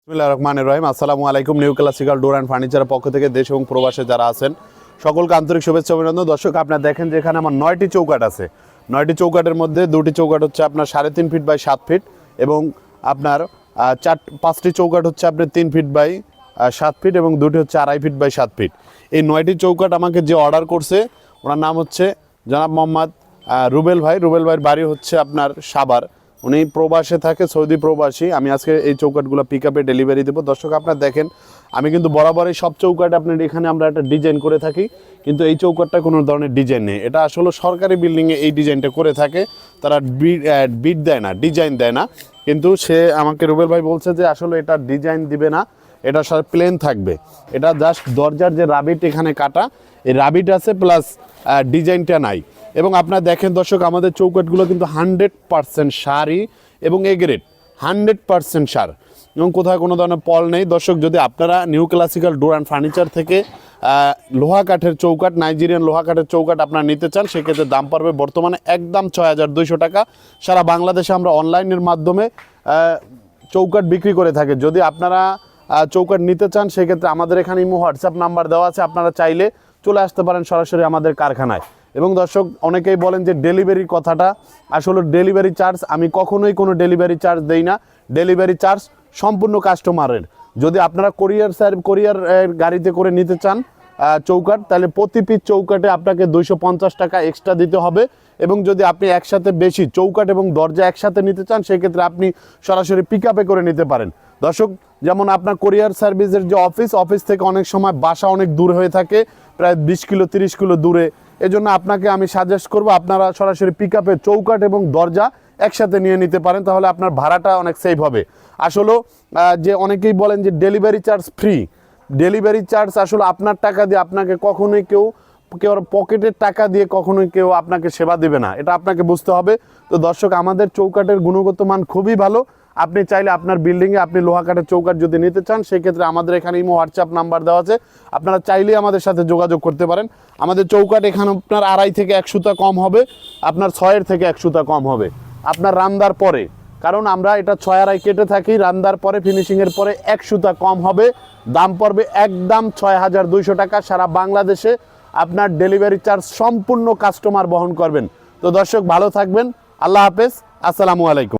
বিসমিল্লাহির রহমানির রহিম। আসসালামু আলাইকুম। নিউ ক্লাসিক্যাল ডোর অ্যান্ড ফার্নিচারের পক্ষ থেকে দেশ এবং প্রবাসে যারা আছেন সকলকে আন্তরিক শুভেচ্ছা অভিনন্দন। দর্শক, আপনারা দেখেন যে এখানে আমার 9টি চৌকাঠ আছে। 9টি চৌকাঠের মধ্যে 2টি চৌকাঠ হচ্ছে আপনার 3.5 ফিট বাই 7 ফিট এবং আপনার 5টি চৌকাঠ হচ্ছে আপনার 3 ফিট বাই 7 ফিট এবং 2টি হচ্ছে 2.5 ফিট বাই 7 ফিট। এই 9টি চৌকাঠ আমাকে যে অর্ডার করছে ওনার নাম হচ্ছে জনাব মোহাম্মদ রুবেল ভাই। রুবেল ভাইয়ের বাড়ি হচ্ছে আপনার সাভার। উনি প্রবাসে থাকে, সৌদি প্রবাসী। আমি আজকে এই চৌকাঠগুলো পিক আপে ডেলিভারি দেবো। দর্শক, আপনারা দেখেন আমি কিন্তু বরাবরই সব চৌকাঠ আপনার এখানে আমরা একটা ডিজাইন করে থাকি, কিন্তু এই চৌকাঠটা কোনো ধরনের ডিজাইন নেই। এটা আসলে সরকারি বিল্ডিংয়ে এই ডিজাইনটা করে থাকে, তারা বিট দেয় না, ডিজাইন দেয় না। কিন্তু সে আমাকে রুবেল ভাই বলছে যে আসলে এটা ডিজাইন দিবে না, এটা সব প্লেন থাকবে। এটা জাস্ট দরজার যে রাবিট এখানে কাটা, এই রাবিট আছে প্লাস ডিজাইনটা নাই। এবং আপনারা দেখেন দর্শক, আমাদের চৌকাঠগুলো কিন্তু 100% সারি এবং এ গ্রেড, 100% সার এবং কোথাও কোনো ধরনের পল নেই। দর্শক, যদি আপনারা new classical door and furniture থেকে লোহা কাঠের চৌকাঠ, নাইজেরিয়ান লোহা কাঠের চৌকাঠ আপনারা নিতে চান, সেক্ষেত্রে দাম পড়বে বর্তমানে একদম 6200 টাকা। সারা বাংলাদেশে আমরা অনলাইনের মাধ্যমে চৌকাঠ বিক্রি করে থাকি। যদি আপনারা চৌকাঠ নিতে চান, সেক্ষেত্রে আমাদের এখানে ইমো হোয়াটসঅ্যাপ নাম্বার দেওয়া আছে, আপনারা চাইলে চলে আসতে পারেন সরাসরি আমাদের কারখানায়। এবং দর্শক, অনেকেই বলেন যে ডেলিভারির কথাটা, আসলে ডেলিভারি চার্জ আমি কখনোই কোনো ডেলিভারি চার্জ দেই না। ডেলিভারি চার্জ সম্পূর্ণ কাস্টমারের। যদি আপনারা কোরিয়ার গাড়িতে করে নিতে চান চৌকাঠ, তাহলে প্রতি পিস চৌকাঠে আপনাকে 250 টাকা এক্সট্রা দিতে হবে। এবং যদি আপনি একসাথে বেশি চৌকাঠ এবং দরজা একসাথে নিতে চান, সেক্ষেত্রে আপনি সরাসরি পিক আপে করে নিতে পারেন। দর্শক, যেমন আপনার কোরিয়ার সার্ভিসের যে অফিস থেকে অনেক সময় বাসা অনেক দূর হয়ে থাকে, প্রায় 20 কিলো 30 কিলো দূরে। এজন্য আপনাকে আমি সাজেস্ট করব আপনারা সরাসরি পিক আপে চৌকাঠ এবং দরজা একসাথে নিয়ে নিতে পারেন, তাহলে আপনার ভাড়াটা অনেক সেভ হবে। আসলে যে অনেকেই বলেন যে delivery charge free, delivery charge আসলে আপনার টাকা দিয়ে আপনাকে কখনোই কেউ পকেটের টাকা দিয়ে কখনোই কেউ আপনাকে সেবা দেবে না, এটা আপনাকে বুঝতে হবে। তো দর্শক, আমাদের চৌকাঠের গুণগত মান খুবই ভালো। আপনি চাইলে আপনার বিল্ডিংয়ে আপনি লোহা কাঠের চৌকাঠ যদি নিতে চান, সেক্ষেত্রে আমাদের এখানে ইমো হোয়াটসঅ্যাপ নাম্বার দেওয়া আছে, আপনারা চাইলেই আমাদের সাথে যোগাযোগ করতে পারেন। আমাদের চৌকাঠ এখানে আপনার 2.5 থেকে 1 সুতা কম হবে, আপনার 6 থেকে 1 সুতা কম হবে আপনার রান্দার পরে, কারণ আমরা এটা 6.5 কেটে থাকি। রান্দার পরে ফিনিশিংয়ের পরে 1 সুতা কম হবে। দাম পড়বে একদম 6200 টাকা। সারা বাংলাদেশে আপনার ডেলিভারি চার্জ সম্পূর্ণ কাস্টমার বহন করবেন। তো দর্শক, ভালো থাকবেন। আল্লাহ হাফেজ। আসসালামু আলাইকুম।